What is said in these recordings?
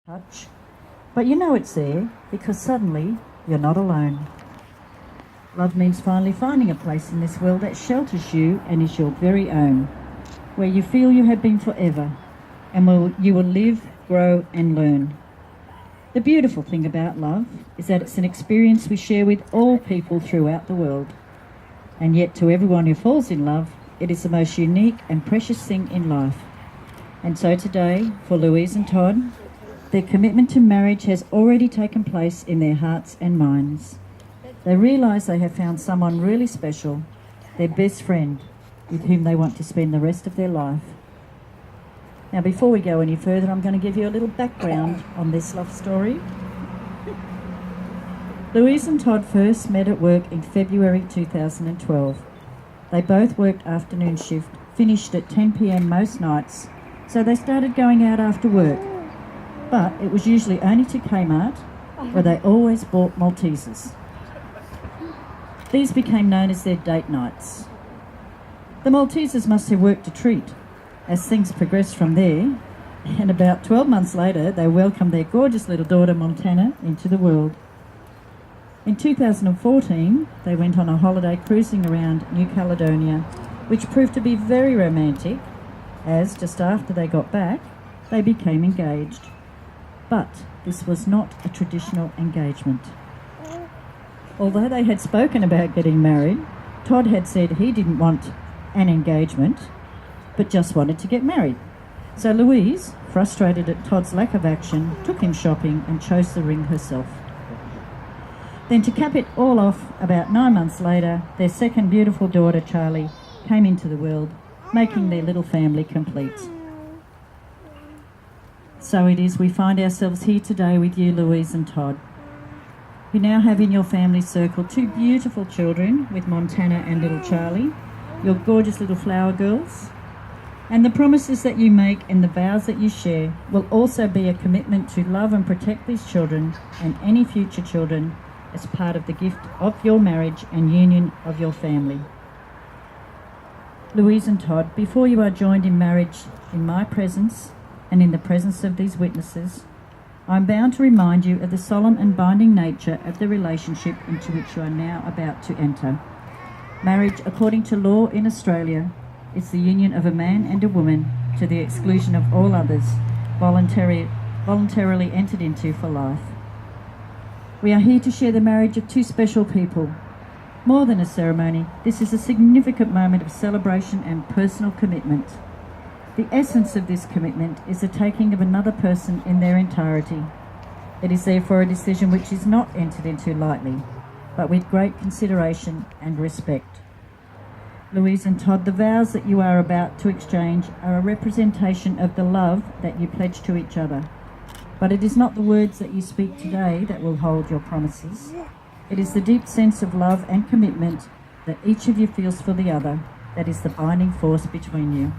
touch, but you know it's there because suddenly you're not alone. Love means finally finding a place in this world that shelters you and is your very own, where you feel you have been forever and you will live, grow and learn. The beautiful thing about love is that it's an experience we share with all people throughout the world. And yet to everyone who falls in love, it is the most unique and precious thing in life. And so today, for Louise and Todd, their commitment to marriage has already taken place in their hearts and minds. They realise they have found someone really special, their best friend, with whom they want to spend the rest of their life. Now, before we go any further, I'm going to give you a little background on this love story. Louise and Todd first met at work in February 2012. They both worked afternoon shift, finished at 10 p.m. most nights, so they started going out after work. But it was usually only to Kmart, where they always bought Maltesers. These became known as their date nights. The Maltesers must have worked a treat, as things progressed from there, and about 12 months later, they welcomed their gorgeous little daughter, Montana, into the world. In 2014, they went on a holiday cruising around New Caledonia, which proved to be very romantic, as just after they got back, they became engaged. But this was not a traditional engagement. Although they had spoken about getting married, Todd had said he didn't want an engagement, but just wanted to get married. So Louise, frustrated at Todd's lack of action, took him shopping and chose the ring herself. Then to cap it all off, about 9 months later, their second beautiful daughter, Charlie, came into the world, making their little family complete. So it is we find ourselves here today with you, Louise and Todd. You now have in your family circle two beautiful children with Montana and little Charlie, your gorgeous little flower girls. And the promises that you make and the vows that you share will also be a commitment to love and protect these children and any future children as part of the gift of your marriage and union of your family. Louise and Todd, before you are joined in marriage in my presence and in the presence of these witnesses, I am bound to remind you of the solemn and binding nature of the relationship into which you are now about to enter. Marriage, according to law in Australia, is the union of a man and a woman to the exclusion of all others, voluntarily entered into for life. We are here to share the marriage of two special people. More than a ceremony, this is a significant moment of celebration and personal commitment. The essence of this commitment is the taking of another person in their entirety. It is therefore a decision which is not entered into lightly, but with great consideration and respect. Louise and Todd, the vows that you are about to exchange are a representation of the love that you pledge to each other. But it is not the words that you speak today that will hold your promises. It is the deep sense of love and commitment that each of you feels for the other that is the binding force between you.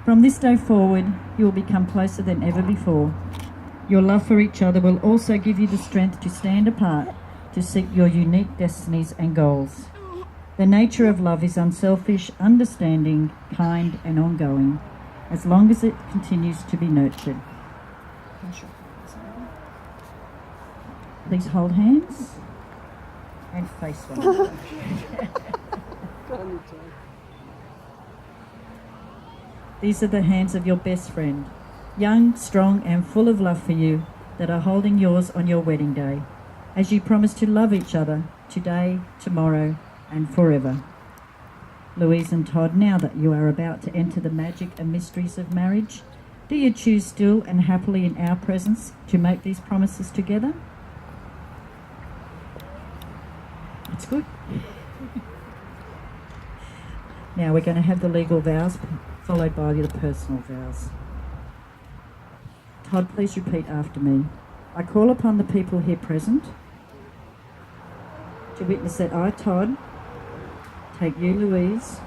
From this day forward, you will become closer than ever before. Your love for each other will also give you the strength to stand apart, to seek your unique destinies and goals. The nature of love is unselfish, understanding, kind and ongoing, as long as it continues to be nurtured. Please hold hands and face one another. These are the hands of your best friend, young, strong and full of love for you, that are holding yours on your wedding day, as you promise to love each other today, tomorrow and forever. Louise and Todd, now that you are about to enter the magic and mysteries of marriage, do you choose still and happily in our presence to make these promises together? That's good. Now we're going to have the legal vows followed by the personal vows. Todd, please repeat after me. I call upon the people here present to witness that I, Todd, take you, Louise,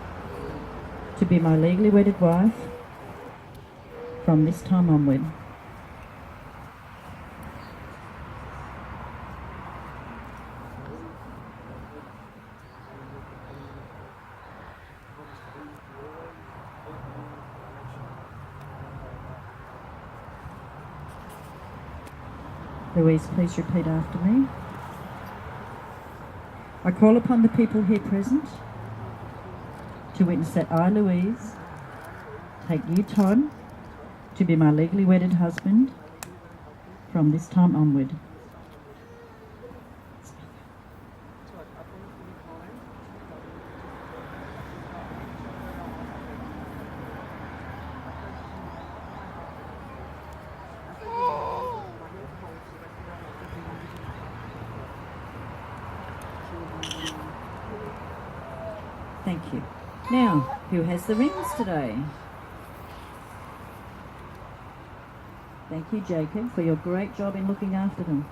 to be my legally wedded wife from this time onward. Louise, please repeat after me. I call upon the people here present to witness that I, Louise, take you, Todd, to be my legally wedded husband from this time onward. Thank you. Now, who has the rings today? Thank you, Jacob, for your great job in looking after them.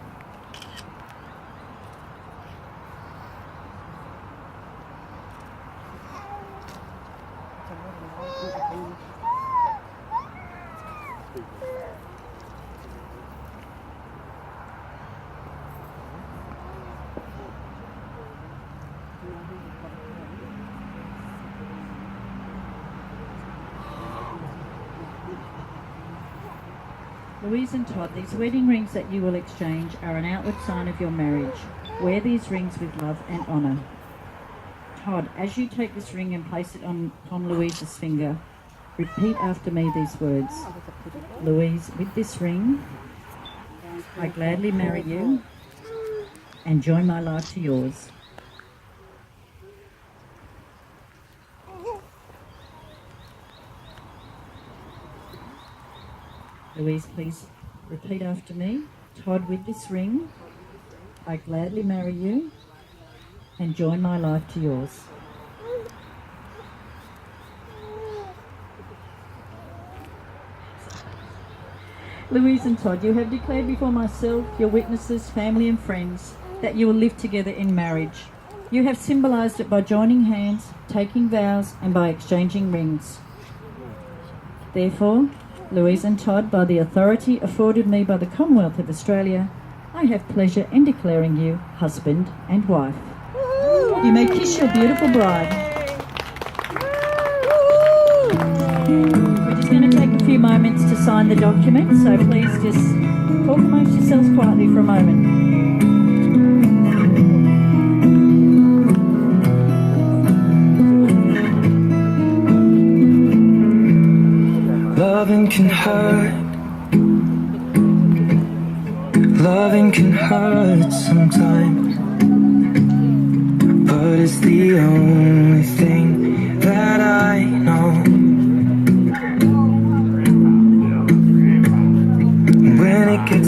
Louise and Todd, these wedding rings that you will exchange are an outward sign of your marriage. Wear these rings with love and honour. Todd, as you take this ring and place it on Louise's finger, repeat after me these words. Louise, with this ring, I gladly marry you and join my life to yours. Louise, please repeat after me. Todd, with this ring, I gladly marry you and join my life to yours. Louise and Todd, you have declared before myself, your witnesses, family and friends, that you will live together in marriage. You have symbolised it by joining hands, taking vows and by exchanging rings. Therefore, Louise and Todd, by the authority afforded me by the Commonwealth of Australia, I have pleasure in declaring you husband and wife. You may kiss your beautiful bride. We're just going to take a few moments to sign the document, so please just talk amongst yourselves quietly for a moment. Loving can hurt. Loving can hurt sometimes, but it's the only thing that I know. When it gets